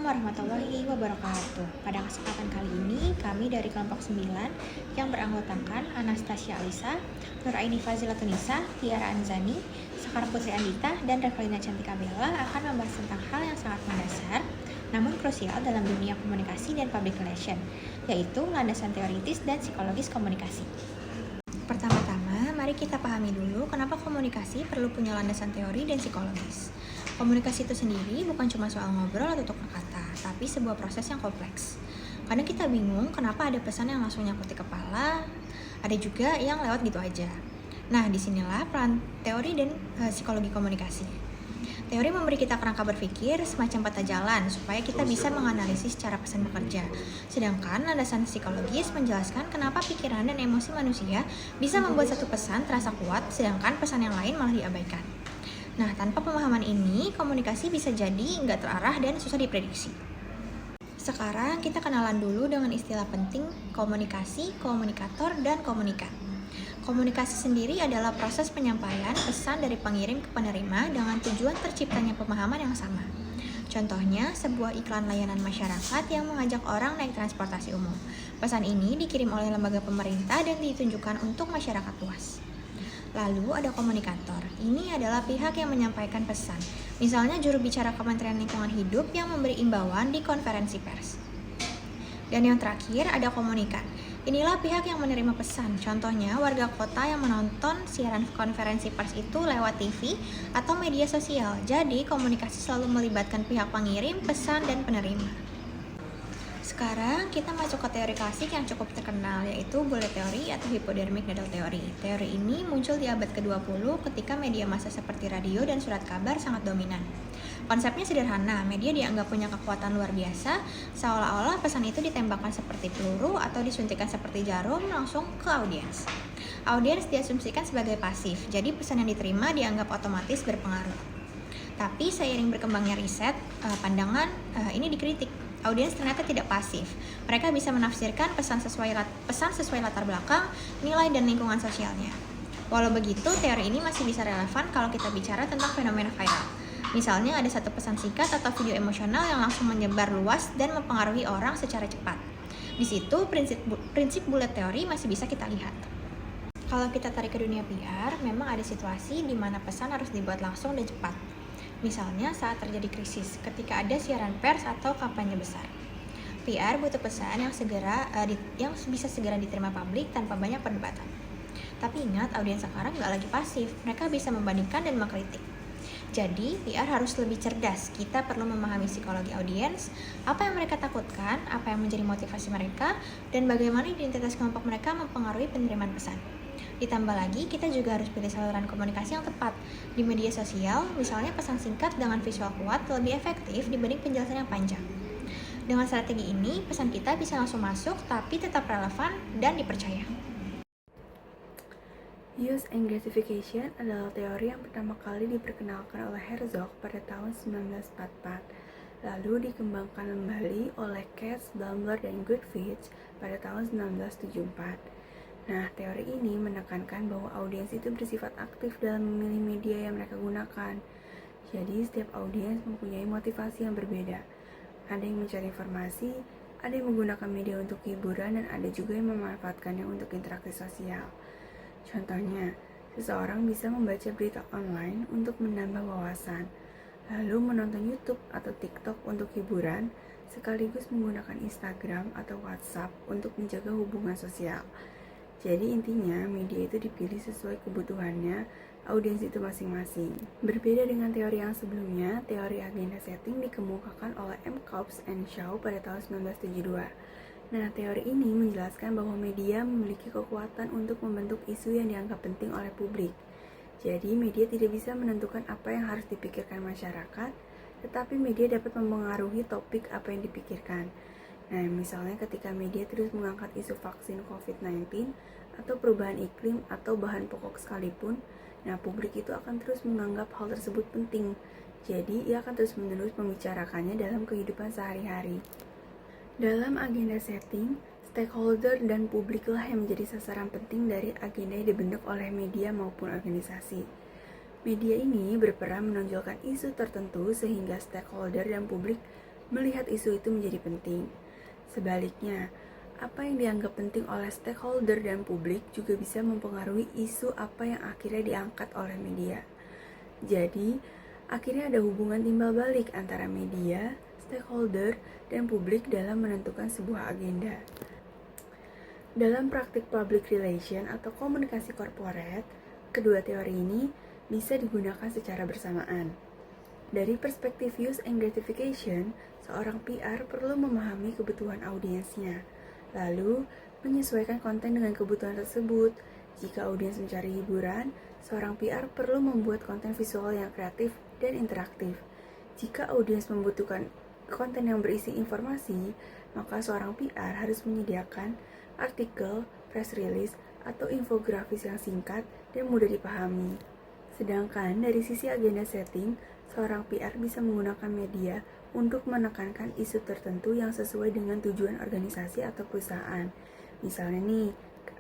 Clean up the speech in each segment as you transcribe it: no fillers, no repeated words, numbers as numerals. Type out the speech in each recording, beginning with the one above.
warahmatullahi wabarakatuh. Pada kesempatan kali ini, kami dari kelompok 9 yang beranggotakan Anastasia Alisa, Nuraini Fazilatunisa, Tiara Anzani, Sekar Putri Andita, dan Revalina Cantika Bella akan membahas tentang hal yang sangat mendasar namun krusial dalam dunia komunikasi dan public relation, yaitu landasan teoritis dan psikologis komunikasi. Pertama-tama, mari kita pahami dulu kenapa komunikasi perlu punya landasan teori dan psikologis. Komunikasi itu sendiri bukan cuma soal ngobrol atau tukar kata, tapi sebuah proses yang kompleks. Kadang kita bingung kenapa ada pesan yang langsung nyangkut di kepala, ada juga yang lewat gitu aja. Nah, disinilah peran teori dan psikologi komunikasi. Teori memberi kita kerangka berpikir, semacam peta jalan, supaya kita bisa menganalisis cara pesan bekerja. Sedangkan landasan psikologis menjelaskan kenapa pikiran dan emosi manusia bisa membuat satu pesan terasa kuat, sedangkan pesan yang lain malah diabaikan. Nah, tanpa pemahaman ini, komunikasi bisa jadi nggak terarah dan susah diprediksi. Sekarang kita kenalan dulu dengan istilah penting komunikasi, komunikator, dan komunikat. Komunikasi sendiri adalah proses penyampaian pesan dari pengirim ke penerima dengan tujuan terciptanya pemahaman yang sama. Contohnya, sebuah iklan layanan masyarakat yang mengajak orang naik transportasi umum. Pesan ini dikirim oleh lembaga pemerintah dan ditunjukkan untuk masyarakat luas. Lalu ada komunikator. Ini adalah pihak yang menyampaikan pesan. Misalnya juru bicara Kementerian Lingkungan Hidup yang memberi imbauan di konferensi pers. Dan yang terakhir ada komunikat. Inilah pihak yang menerima pesan. Contohnya warga kota yang menonton siaran konferensi pers itu lewat TV atau media sosial. Jadi komunikasi selalu melibatkan pihak pengirim, pesan, dan penerima. Sekarang kita masuk ke teori klasik yang cukup terkenal, yaitu bullet teori atau hypodermic needle theory. Teori ini muncul di abad ke-20 ketika media massa seperti radio dan surat kabar sangat dominan. Konsepnya sederhana, media dianggap punya kekuatan luar biasa, seolah-olah pesan itu ditembakkan seperti peluru atau disuntikan seperti jarum langsung ke audiens. Audiens diasumsikan sebagai pasif, jadi pesan yang diterima dianggap otomatis berpengaruh. Tapi seiring berkembangnya riset, pandangan ini dikritik. Audiens ternyata tidak pasif. Mereka bisa menafsirkan pesan sesuai latar belakang, nilai, dan lingkungan sosialnya. Walau begitu, teori ini masih bisa relevan kalau kita bicara tentang fenomena viral. Misalnya ada satu pesan singkat atau video emosional yang langsung menyebar luas dan mempengaruhi orang secara cepat. Di situ prinsip bullet teori masih bisa kita lihat. Kalau kita tarik ke dunia PR, memang ada situasi di mana pesan harus dibuat langsung dan cepat. Misalnya saat terjadi krisis, ketika ada siaran pers atau kampanye besar. PR butuh pesan yang bisa segera diterima publik tanpa banyak perdebatan. Tapi ingat, audiens sekarang nggak lagi pasif, mereka bisa membandingkan dan mengkritik. Jadi, PR harus lebih cerdas. Kita perlu memahami psikologi audiens, apa yang mereka takutkan, apa yang menjadi motivasi mereka, dan bagaimana identitas kelompok mereka mempengaruhi penerimaan pesan. Ditambah lagi, kita juga harus pilih saluran komunikasi yang tepat. Di media sosial, misalnya pesan singkat dengan visual kuat lebih efektif dibanding penjelasan yang panjang. Dengan strategi ini, pesan kita bisa langsung masuk, tapi tetap relevan dan dipercaya. Use and gratification adalah teori yang pertama kali diperkenalkan oleh Herzog pada tahun 1944, lalu dikembangkan kembali oleh Katz, Blumler, dan Goodrich pada tahun 1974. Nah, teori ini menekankan bahwa audiens itu bersifat aktif dalam memilih media yang mereka gunakan. Jadi, setiap audiens mempunyai motivasi yang berbeda. Ada yang mencari informasi, ada yang menggunakan media untuk hiburan, dan ada juga yang memanfaatkannya untuk interaksi sosial. Contohnya, seseorang bisa membaca berita online untuk menambah wawasan, lalu menonton YouTube atau TikTok untuk hiburan, sekaligus menggunakan Instagram atau WhatsApp untuk menjaga hubungan sosial. Jadi intinya, media itu dipilih sesuai kebutuhannya audiens itu masing-masing. Berbeda dengan teori yang sebelumnya, teori agenda setting dikemukakan oleh M. Cobbs and Shaw pada tahun 1972. Nah, teori ini menjelaskan bahwa media memiliki kekuatan untuk membentuk isu yang dianggap penting oleh publik. Jadi, media tidak bisa menentukan apa yang harus dipikirkan masyarakat, tetapi media dapat mempengaruhi topik apa yang dipikirkan. Nah, misalnya ketika media terus mengangkat isu vaksin COVID-19 atau perubahan iklim atau bahan pokok sekalipun, nah publik itu akan terus menganggap hal tersebut penting. Jadi, ia akan terus-menerus membicarakannya dalam kehidupan sehari-hari. Dalam agenda setting, stakeholder dan publiklah yang menjadi sasaran penting dari agenda yang dibentuk oleh media maupun organisasi. Media ini berperan menonjolkan isu tertentu sehingga stakeholder dan publik melihat isu itu menjadi penting. Sebaliknya, apa yang dianggap penting oleh stakeholder dan publik juga bisa mempengaruhi isu apa yang akhirnya diangkat oleh media. Jadi, akhirnya ada hubungan timbal balik antara media, stakeholder, dan publik dalam menentukan sebuah agenda. Dalam praktik public relation atau komunikasi korporat, kedua teori ini bisa digunakan secara bersamaan. Dari perspektif use and gratification, seorang PR perlu memahami kebutuhan audiensnya, lalu menyesuaikan konten dengan kebutuhan tersebut. Jika audiens mencari hiburan, seorang PR perlu membuat konten visual yang kreatif dan interaktif. Jika audiens membutuhkan konten yang berisi informasi, maka seorang PR harus menyediakan artikel, press release, atau infografis yang singkat dan mudah dipahami. Sedangkan dari sisi agenda setting, seorang PR bisa menggunakan media untuk menekankan isu tertentu yang sesuai dengan tujuan organisasi atau perusahaan. Misalnya nih,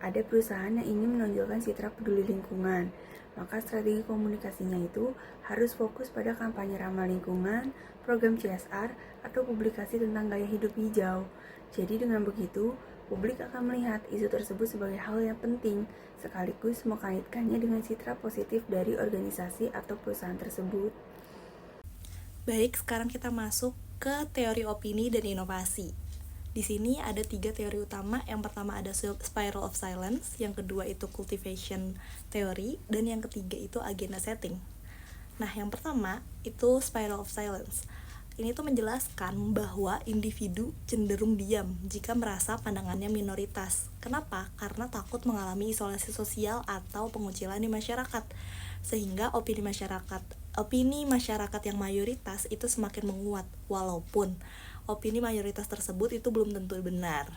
ada perusahaan yang ingin menonjolkan citra peduli lingkungan, maka strategi komunikasinya itu harus fokus pada kampanye ramah lingkungan, program CSR, atau publikasi tentang gaya hidup hijau. Jadi dengan begitu, publik akan melihat isu tersebut sebagai hal yang penting, sekaligus mengaitkannya dengan citra positif dari organisasi atau perusahaan tersebut. Baik, sekarang kita masuk ke teori opini dan inovasi. Di sini ada 3 teori utama. Yang pertama ada spiral of silence, yang kedua itu cultivation theory, dan yang ketiga itu agenda setting. Nah, yang pertama itu spiral of silence. Ini tuh menjelaskan bahwa individu cenderung diam jika merasa pandangannya minoritas. Kenapa? Karena takut mengalami isolasi sosial atau pengucilan di masyarakat. Sehingga opini masyarakat yang mayoritas itu semakin menguat, walaupun opini mayoritas tersebut itu belum tentu benar.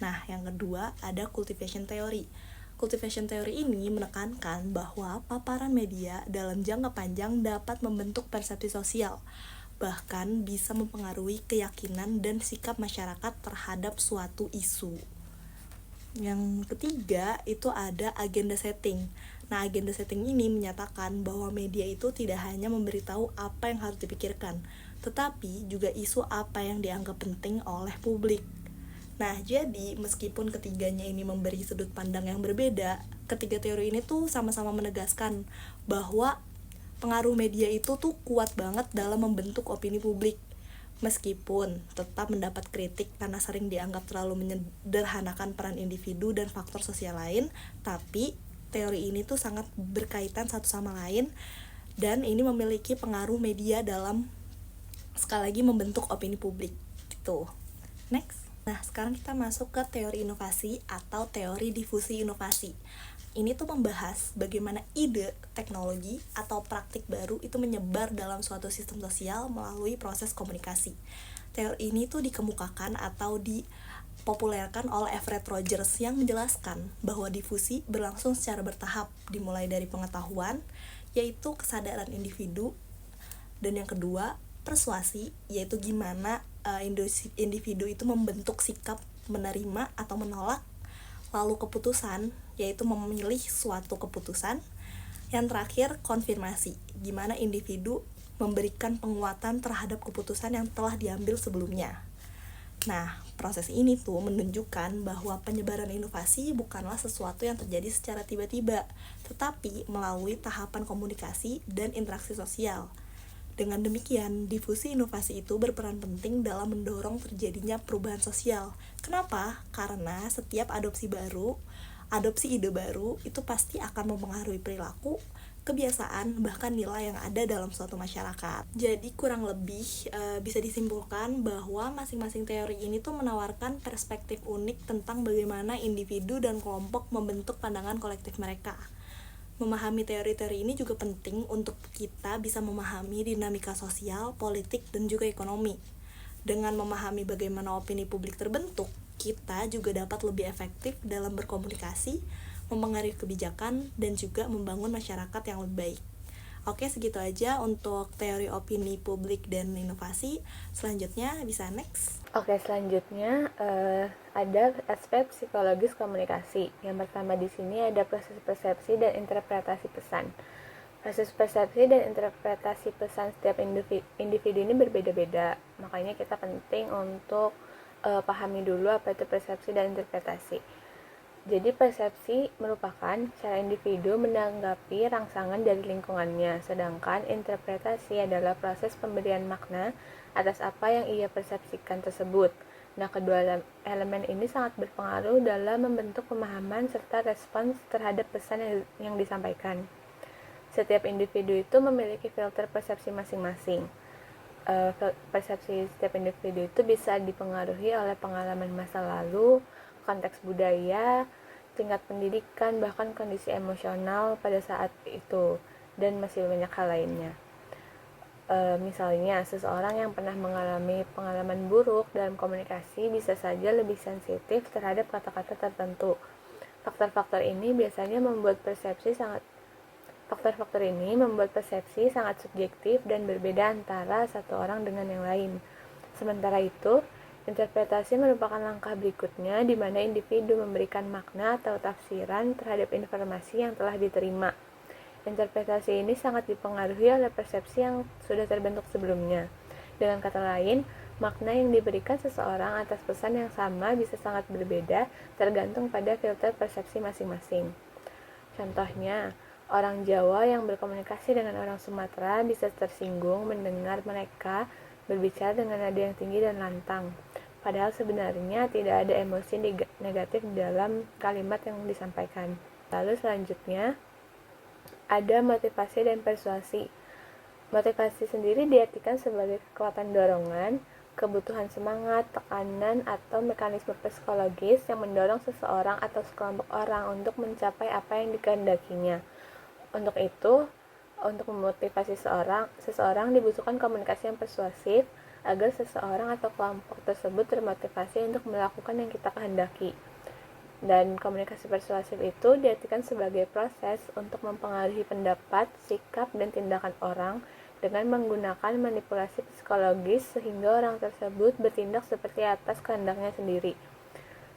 Nah, yang kedua ada cultivation theory. Cultivation theory ini menekankan bahwa paparan media dalam jangka panjang dapat membentuk persepsi sosial, bahkan bisa mempengaruhi keyakinan dan sikap masyarakat terhadap suatu isu. Yang ketiga itu ada agenda setting. Nah, agenda setting ini menyatakan bahwa media itu tidak hanya memberitahu apa yang harus dipikirkan, tetapi juga isu apa yang dianggap penting oleh publik. Nah, jadi meskipun ketiganya ini memberi sudut pandang yang berbeda, ketiga teori ini tuh sama-sama menegaskan bahwa pengaruh media itu tuh kuat banget dalam membentuk opini publik. Meskipun tetap mendapat kritik karena sering dianggap terlalu menyederhanakan peran individu dan faktor sosial lain, tapi teori ini tuh sangat berkaitan satu sama lain, dan ini memiliki pengaruh media dalam sekali lagi membentuk opini publik gitu. Next. Nah, sekarang kita masuk ke teori inovasi atau teori difusi inovasi. Ini tuh membahas bagaimana ide, teknologi, atau praktik baru itu menyebar dalam suatu sistem sosial melalui proses komunikasi. Teori ini tuh dikemukakan atau dipopulerkan oleh Everett Rogers yang menjelaskan bahwa difusi berlangsung secara bertahap, dimulai dari pengetahuan, yaitu kesadaran individu, dan yang kedua, persuasi, yaitu gimana individu itu membentuk sikap menerima atau menolak. Lalu keputusan, yaitu memilih suatu keputusan. Yang terakhir, konfirmasi, gimana individu memberikan penguatan terhadap keputusan yang telah diambil sebelumnya. Nah, proses ini tuh menunjukkan bahwa penyebaran inovasi bukanlah sesuatu yang terjadi secara tiba-tiba, tetapi melalui tahapan komunikasi dan interaksi sosial. Dengan demikian, difusi inovasi itu berperan penting dalam mendorong terjadinya perubahan sosial. Kenapa? Karena setiap adopsi ide baru itu pasti akan mempengaruhi perilaku, kebiasaan, bahkan nilai yang ada dalam suatu masyarakat. Jadi kurang lebih bisa disimpulkan bahwa masing-masing teori ini tuh menawarkan perspektif unik tentang bagaimana individu dan kelompok membentuk pandangan kolektif mereka. Memahami teori-teori ini juga penting untuk kita bisa memahami dinamika sosial, politik, dan juga ekonomi. Dengan memahami bagaimana opini publik terbentuk, kita juga dapat lebih efektif dalam berkomunikasi, mempengaruhi kebijakan, dan juga membangun masyarakat yang lebih baik. Oke, segitu aja untuk teori opini publik dan inovasi. Selanjutnya bisa next. Oke, selanjutnya ada aspek psikologis komunikasi. Yang pertama di sini ada proses persepsi dan interpretasi pesan. Proses persepsi dan interpretasi pesan setiap individu ini berbeda-beda. Makanya kita penting untuk pahami dulu apa itu persepsi dan interpretasi. Jadi persepsi merupakan cara individu menanggapi rangsangan dari lingkungannya, sedangkan interpretasi adalah proses pemberian makna atas apa yang ia persepsikan tersebut. Nah, kedua elemen ini sangat berpengaruh dalam membentuk pemahaman serta respons terhadap pesan yang disampaikan. Setiap individu itu memiliki filter persepsi masing-masing. Persepsi setiap individu itu bisa dipengaruhi oleh pengalaman masa lalu, konteks budaya, tingkat pendidikan, bahkan kondisi emosional pada saat itu, dan masih banyak hal lainnya. Misalnya, seseorang yang pernah mengalami pengalaman buruk dalam komunikasi bisa saja lebih sensitif terhadap kata-kata tertentu. Faktor-faktor ini membuat persepsi sangat subjektif dan berbeda antara satu orang dengan yang lain. Sementara itu, interpretasi merupakan langkah berikutnya di mana individu memberikan makna atau tafsiran terhadap informasi yang telah diterima. Interpretasi ini sangat dipengaruhi oleh persepsi yang sudah terbentuk sebelumnya. Dengan kata lain, makna yang diberikan seseorang atas pesan yang sama bisa sangat berbeda tergantung pada filter persepsi masing-masing. Contohnya, orang Jawa yang berkomunikasi dengan orang Sumatera bisa tersinggung mendengar mereka berbicara dengan nada yang tinggi dan lantang. Padahal sebenarnya tidak ada emosi negatif di dalam kalimat yang disampaikan. Lalu selanjutnya, ada motivasi dan persuasi. Motivasi sendiri diartikan sebagai kekuatan dorongan, kebutuhan semangat, tekanan, atau mekanisme psikologis yang mendorong seseorang atau sekelompok orang untuk mencapai apa yang dikehendakinya. Untuk itu, untuk memotivasi seseorang dibutuhkan komunikasi yang persuasif agar seseorang atau kelompok tersebut termotivasi untuk melakukan yang kita kehendaki. Dan komunikasi persuasif itu diartikan sebagai proses untuk mempengaruhi pendapat, sikap, dan tindakan orang dengan menggunakan manipulasi psikologis sehingga orang tersebut bertindak seperti atas kehendaknya sendiri.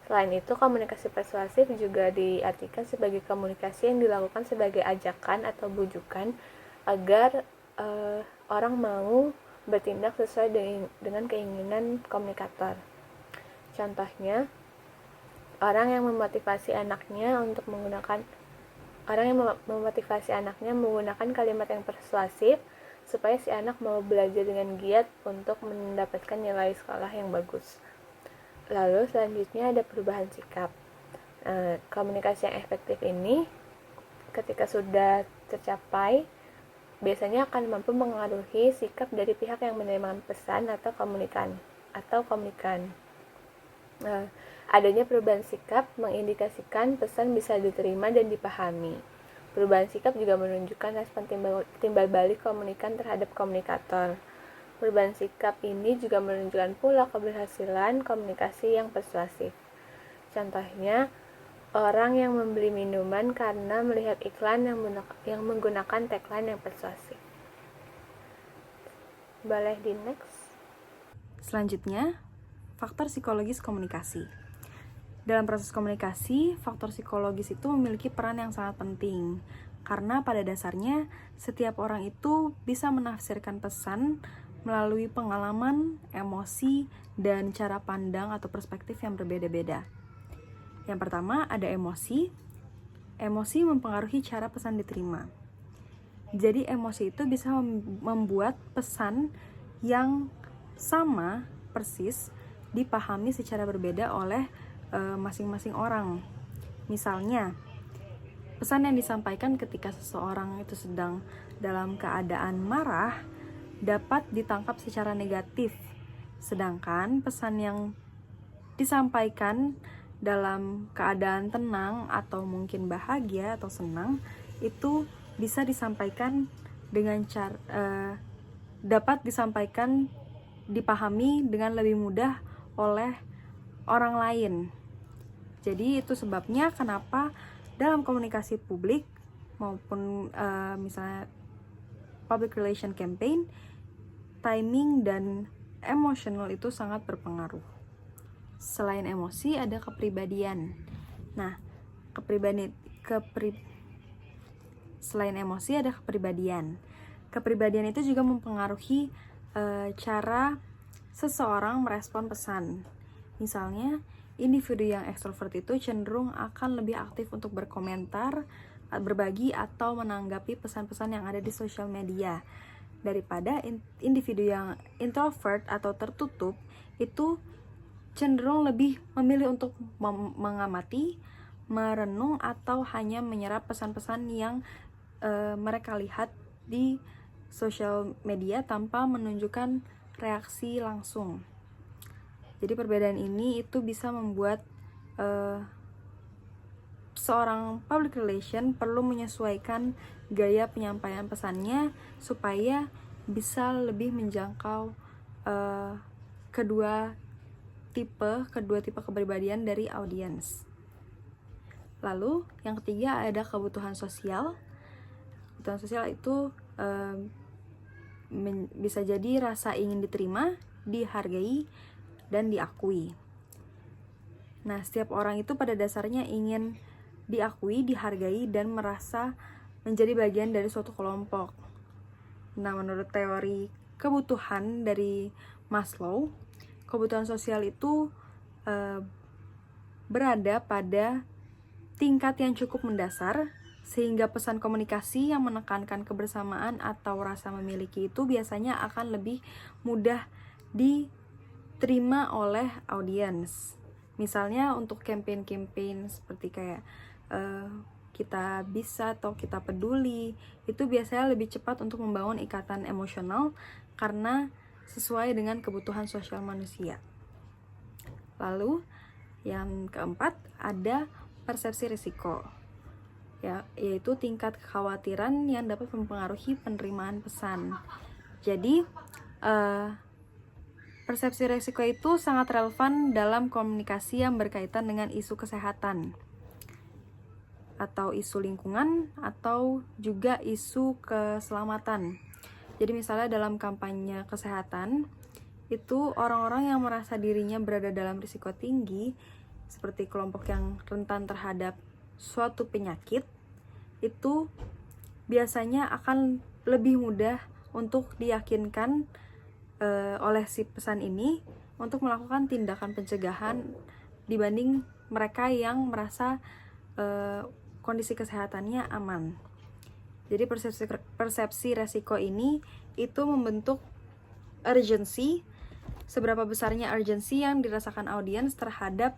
Selain itu, komunikasi persuasif juga diartikan sebagai komunikasi yang dilakukan sebagai ajakan atau bujukan agar orang mau bertindak sesuai dengan keinginan komunikator. Contohnya, orang yang memotivasi anaknya menggunakan kalimat yang persuasif supaya si anak mau belajar dengan giat untuk mendapatkan nilai sekolah yang bagus. Lalu selanjutnya ada perubahan sikap. Komunikasi yang efektif ini ketika sudah tercapai biasanya akan mampu mengaruhi sikap dari pihak yang menerima pesan atau komunikan. Adanya perubahan sikap mengindikasikan pesan bisa diterima dan dipahami. Perubahan sikap juga menunjukkan respon timbal balik komunikan terhadap komunikator. Perubahan sikap ini juga menunjukkan pula keberhasilan komunikasi yang persuasif. Contohnya, orang yang membeli minuman karena melihat iklan yang menggunakan tagline yang persuasif. Boleh di next. Selanjutnya, faktor psikologis komunikasi. Dalam proses komunikasi, faktor psikologis itu memiliki peran yang sangat penting karena pada dasarnya setiap orang itu bisa menafsirkan pesan melalui pengalaman, emosi, dan cara pandang atau perspektif yang berbeda-beda. Yang pertama ada emosi. Emosi mempengaruhi cara pesan diterima. Jadi emosi itu bisa membuat pesan yang sama persis dipahami secara berbeda oleh masing-masing orang. Misalnya, pesan yang disampaikan ketika seseorang itu sedang dalam keadaan marah dapat ditangkap secara negatif, sedangkan pesan yang disampaikan dalam keadaan tenang atau mungkin bahagia atau senang itu bisa disampaikan dengan dapat disampaikan dipahami dengan lebih mudah oleh orang lain. Jadi itu sebabnya kenapa dalam komunikasi publik maupun misalnya public relation campaign, timing dan emotional itu sangat berpengaruh. Selain emosi ada kepribadian. Nah, Selain emosi, ada kepribadian. Kepribadian itu juga mempengaruhi cara seseorang merespon pesan. Misalnya, individu yang ekstrovert itu cenderung akan lebih aktif untuk berkomentar, berbagi, atau menanggapi pesan-pesan yang ada di sosial media. Daripada individu yang introvert atau tertutup itu cenderung lebih memilih untuk mengamati, merenung, atau hanya menyerap pesan-pesan yang mereka lihat di sosial media tanpa menunjukkan reaksi langsung. Jadi perbedaan ini itu bisa membuat seorang public relation perlu menyesuaikan gaya penyampaian pesannya supaya bisa lebih menjangkau kedua tipe kepribadian dari audiens. Lalu yang ketiga ada kebutuhan sosial. Kebutuhan sosial itu bisa jadi rasa ingin diterima, dihargai, dan diakui. Nah, setiap orang itu pada dasarnya ingin diakui, dihargai, dan merasa menjadi bagian dari suatu kelompok. Nah, menurut teori kebutuhan dari Maslow, kebutuhan sosial itu berada pada tingkat yang cukup mendasar, sehingga pesan komunikasi yang menekankan kebersamaan atau rasa memiliki itu biasanya akan lebih mudah diterima oleh audiens. Misalnya untuk campaign seperti kayak kita bisa atau kita peduli, itu biasanya lebih cepat untuk membangun ikatan emosional karena sesuai dengan kebutuhan sosial manusia. Lalu yang keempat ada persepsi risiko, yaitu tingkat kekhawatiran yang dapat mempengaruhi penerimaan pesan. Jadi persepsi risiko itu sangat relevan dalam komunikasi yang berkaitan dengan isu kesehatan atau isu lingkungan atau juga isu keselamatan. Jadi misalnya dalam kampanye kesehatan itu orang-orang yang merasa dirinya berada dalam risiko tinggi seperti kelompok yang rentan terhadap suatu penyakit itu biasanya akan lebih mudah untuk diyakinkan oleh si pesan ini untuk melakukan tindakan pencegahan dibanding mereka yang merasa kondisi kesehatannya aman. Jadi persepsi resiko ini itu membentuk urgency, seberapa besarnya urgency yang dirasakan audiens terhadap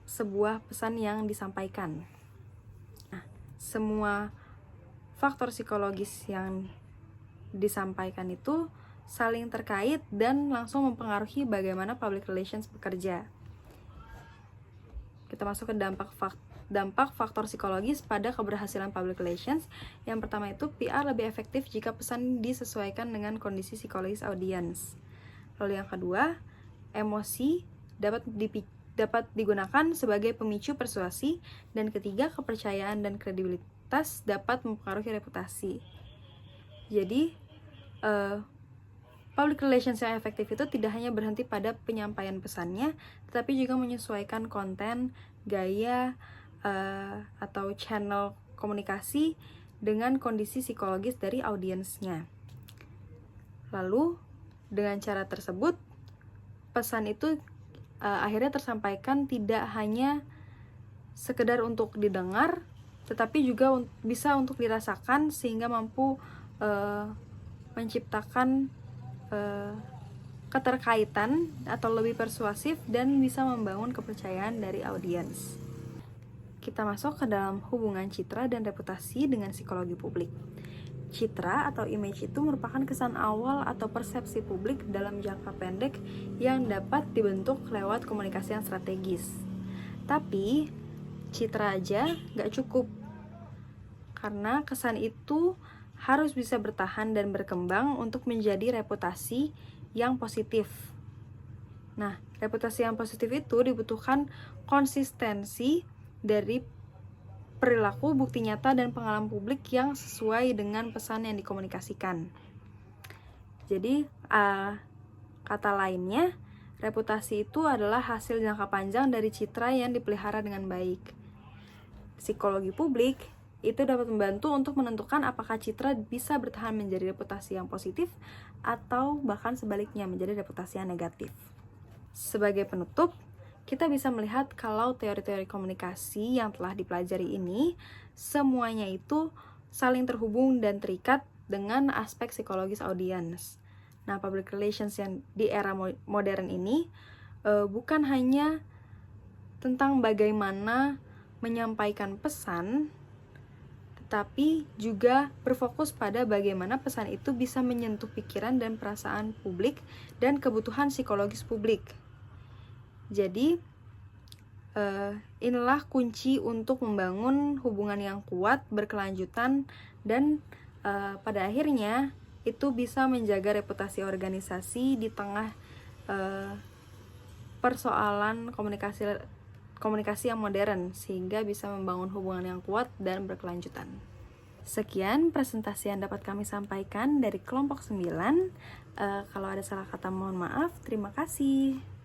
sebuah pesan yang disampaikan. Nah, semua faktor psikologis yang disampaikan itu saling terkait dan langsung mempengaruhi bagaimana public relations bekerja. Kita masuk ke dampak faktor psikologis pada keberhasilan public relations. Yang pertama itu PR lebih efektif jika pesan disesuaikan dengan kondisi psikologis audiens. Lalu yang kedua, emosi dapat digunakan sebagai pemicu persuasi. Dan ketiga, kepercayaan dan kredibilitas dapat mempengaruhi reputasi. Jadi public relations yang efektif itu tidak hanya berhenti pada penyampaian pesannya, tetapi juga menyesuaikan konten, gaya, atau channel komunikasi dengan kondisi psikologis dari audiensnya. Lalu, dengan cara tersebut, pesan itu akhirnya tersampaikan tidak hanya sekedar untuk didengar, tetapi juga bisa untuk dirasakan sehingga mampu menciptakan keterkaitan atau lebih persuasif dan bisa membangun kepercayaan dari audiens. Kita masuk ke dalam hubungan citra dan reputasi dengan psikologi publik. Citra atau image itu merupakan kesan awal atau persepsi publik dalam jangka pendek yang dapat dibentuk lewat komunikasi yang strategis. Tapi, citra aja gak cukup, karena kesan itu harus bisa bertahan dan berkembang untuk menjadi reputasi yang positif. Nah, reputasi yang positif itu dibutuhkan konsistensi dari perilaku, bukti nyata, dan pengalaman publik yang sesuai dengan pesan yang dikomunikasikan. Jadi, kata lainnya, reputasi itu adalah hasil jangka panjang dari citra yang dipelihara dengan baik. Psikologi publik Itu dapat membantu untuk menentukan apakah citra bisa bertahan menjadi reputasi yang positif atau bahkan sebaliknya menjadi reputasi yang negatif. Sebagai penutup, kita bisa melihat kalau teori-teori komunikasi yang telah dipelajari ini semuanya itu saling terhubung dan terikat dengan aspek psikologis audiens. Nah, public relations yang di era modern ini bukan hanya tentang bagaimana menyampaikan pesan, tetapi juga berfokus pada bagaimana pesan itu bisa menyentuh pikiran dan perasaan publik dan kebutuhan psikologis publik. Jadi, inilah kunci untuk membangun hubungan yang kuat, berkelanjutan, dan pada akhirnya itu bisa menjaga reputasi organisasi di tengah persoalan komunikasi yang modern, sehingga bisa membangun hubungan yang kuat dan berkelanjutan. Sekian presentasi yang dapat kami sampaikan dari kelompok 9. Kalau ada salah kata mohon maaf. Terima kasih.